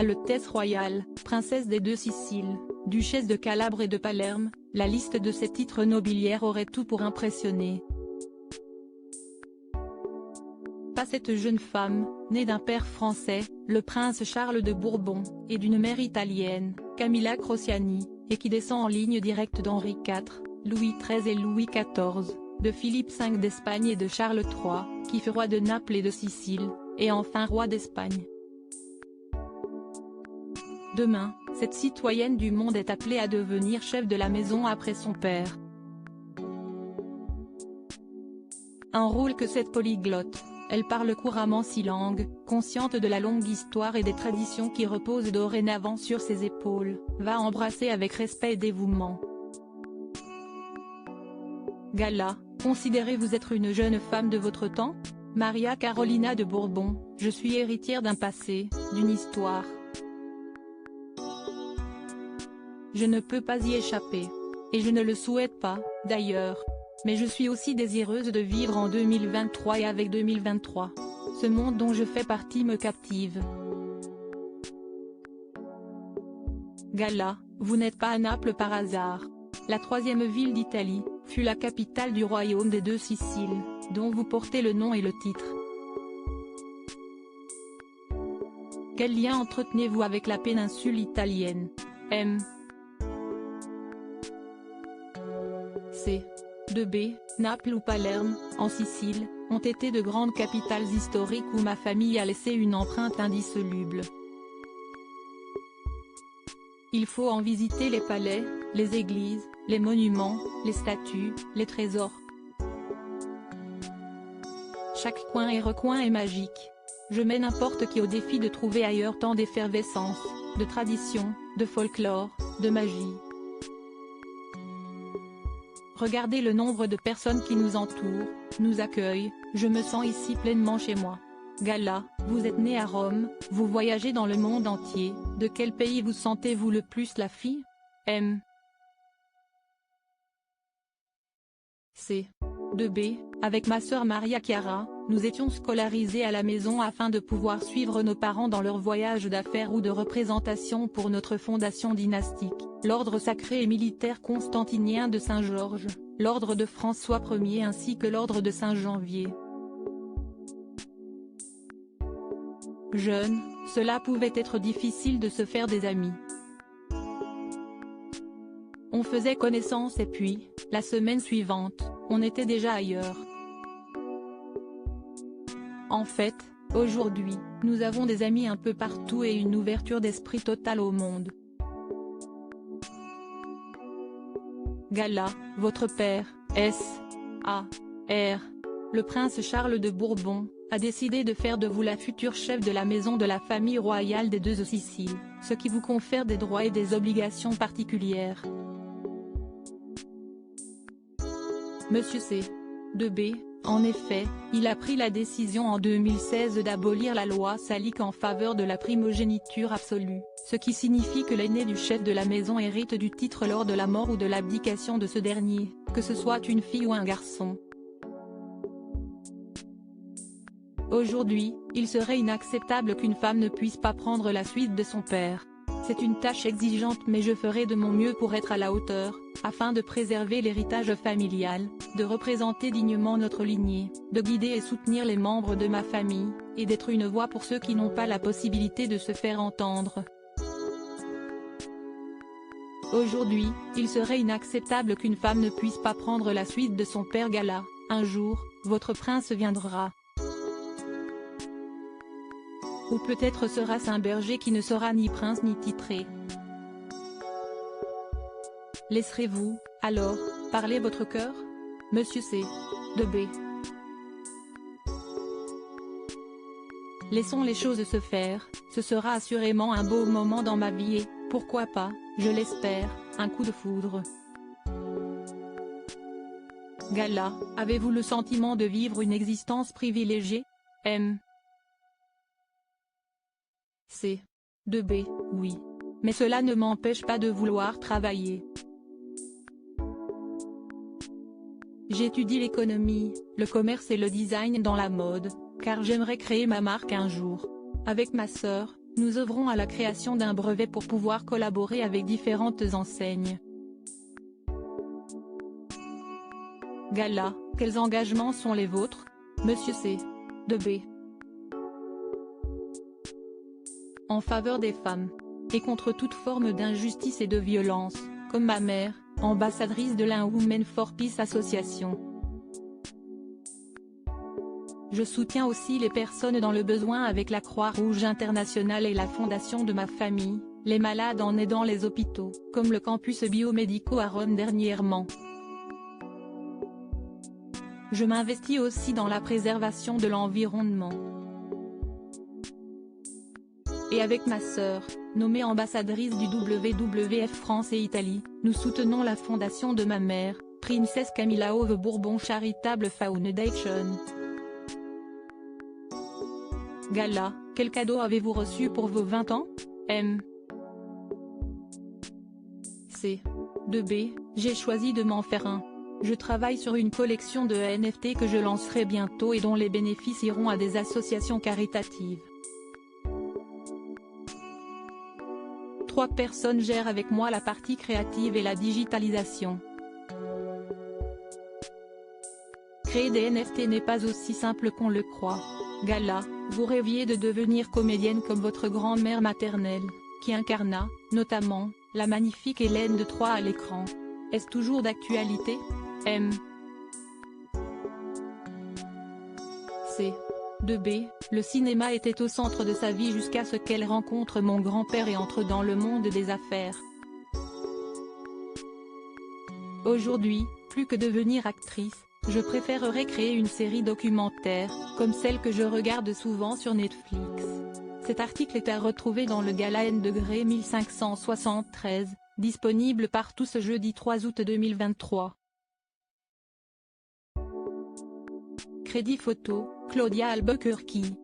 Altesse royale, princesse des deux Siciles, duchesse de Calabre et de Palerme, la liste de ces titres nobiliaires aurait tout pour impressionner. Pas cette jeune femme, née d'un père français, le prince Charles de Bourbon, et d'une mère italienne, Camilla Crociani, et qui descend en ligne directe d'Henri IV, Louis XIII et Louis XIV, de Philippe V d'Espagne et de Charles III, qui fut roi de Naples et de Sicile, et enfin roi d'Espagne. Demain, cette citoyenne du monde est appelée à devenir chef de la maison après son père. Un rôle que cette polyglotte, elle parle couramment 6 langues, consciente de la longue histoire et des traditions qui reposent dorénavant sur ses épaules, va embrasser avec respect et dévouement. Gala, considérez-vous être une jeune femme de votre temps? Maria Carolina de Bourbon, je suis héritière d'un passé, d'une histoire. Je ne peux pas y échapper. Et je ne le souhaite pas, d'ailleurs. Mais je suis aussi désireuse de vivre en 2023 et avec 2023. Ce monde dont je fais partie me captive. Gala, vous n'êtes pas à Naples par hasard. La 3e ville d'Italie, fut la capitale du royaume des deux Siciles, dont vous portez le nom et le titre. Quel lien entretenez-vous avec la péninsule italienne? M. C. 2b, Naples ou Palerme, en Sicile, ont été de grandes capitales historiques où ma famille a laissé une empreinte indissoluble. Il faut en visiter les palais, les églises, les monuments, les statues, les trésors. Chaque coin et recoin est magique. Je mets n'importe qui au défi de trouver ailleurs tant d'effervescence, de tradition, de folklore, de magie. Regardez le nombre de personnes qui nous entourent, nous accueillent, je me sens ici pleinement chez moi. Gala, vous êtes né à Rome, vous voyagez dans le monde entier, de quel pays vous sentez-vous le plus la fille? M. C. 2b, avec ma sœur Maria Chiara, nous étions scolarisés à la maison afin de pouvoir suivre nos parents dans leur voyage d'affaires ou de représentation pour notre fondation dynastique, l'ordre sacré et militaire constantinien de Saint-Georges, l'ordre de François Ier ainsi que l'ordre de Saint-Janvier. Jeune, cela pouvait être difficile de se faire des amis. On faisait connaissance et puis, la semaine suivante, on était déjà ailleurs. En fait, aujourd'hui, nous avons des amis un peu partout et une ouverture d'esprit totale au monde. Gala, votre père, S.A.R. le prince Charles de Bourbon, a décidé de faire de vous la future chef de la maison de la famille royale des deux Siciles, ce qui vous confère des droits et des obligations particulières. Monsieur C. 2b, en effet, il a pris la décision en 2016 d'abolir la loi salique en faveur de la primogéniture absolue, ce qui signifie que l'aîné du chef de la maison hérite du titre lors de la mort ou de l'abdication de ce dernier, que ce soit une fille ou un garçon. Aujourd'hui, il serait inacceptable qu'une femme ne puisse pas prendre la suite de son père. C'est une tâche exigeante mais je ferai de mon mieux pour être à la hauteur, afin de préserver l'héritage familial, de représenter dignement notre lignée, de guider et soutenir les membres de ma famille, et d'être une voix pour ceux qui n'ont pas la possibilité de se faire entendre. Aujourd'hui, il serait inacceptable qu'une femme ne puisse pas prendre la suite de son père. Gala, un jour, votre prince viendra. Ou peut-être sera-ce un berger qui ne sera ni prince ni titré. Laisserez-vous, alors, parler votre cœur? Monsieur C. 2b. Laissons les choses se faire, ce sera assurément un beau moment dans ma vie et, pourquoi pas, je l'espère, un coup de foudre. Gala, avez-vous le sentiment de vivre une existence privilégiée? M. C. 2b, oui. Mais cela ne m'empêche pas de vouloir travailler. J'étudie l'économie, le commerce et le design dans la mode, car j'aimerais créer ma marque un jour. Avec ma sœur, Nous œuvrons à la création d'un brevet pour pouvoir collaborer avec différentes enseignes. Gala, quels engagements sont les vôtres, Monsieur C. de B. En faveur des femmes. Et contre toute forme d'injustice et de violence, comme ma mère, ambassadrice de la Women for Peace Association. Je soutiens aussi les personnes dans le besoin avec la Croix-Rouge internationale et la fondation de ma famille, les malades en aidant les hôpitaux, comme le campus biomédico à Rome dernièrement. Je m'investis aussi dans la préservation de l'environnement. Et avec ma sœur, nommée ambassadrice du WWF France et Italie, nous soutenons la fondation de ma mère, Princesse Camilla of Bourbon Charitable Foundation. Gala, quel cadeau avez-vous reçu pour vos 20 ans? M. C. de B. J'ai choisi de m'en faire un. Je travaille sur une collection de NFT que je lancerai bientôt et dont les bénéfices iront à des associations caritatives. 3 personnes gèrent avec moi la partie créative et la digitalisation. Créer des NFT n'est pas aussi simple qu'on le croit. Gala, vous rêviez de devenir comédienne comme votre grand-mère maternelle, qui incarna, notamment, la magnifique Hélène de Troyes à l'écran. Est-ce toujours d'actualité? M. C. de B. Le cinéma était au centre de sa vie jusqu'à ce qu'elle rencontre mon grand-père et entre dans le monde des affaires. Aujourd'hui, plus que devenir actrice, je préférerais créer une série documentaire, comme celle que je regarde souvent sur Netflix. Cet article est à retrouver dans le Gala N degré 1573, disponible partout ce jeudi 3 août 2023. Crédit photo, Claudia Albuquerque.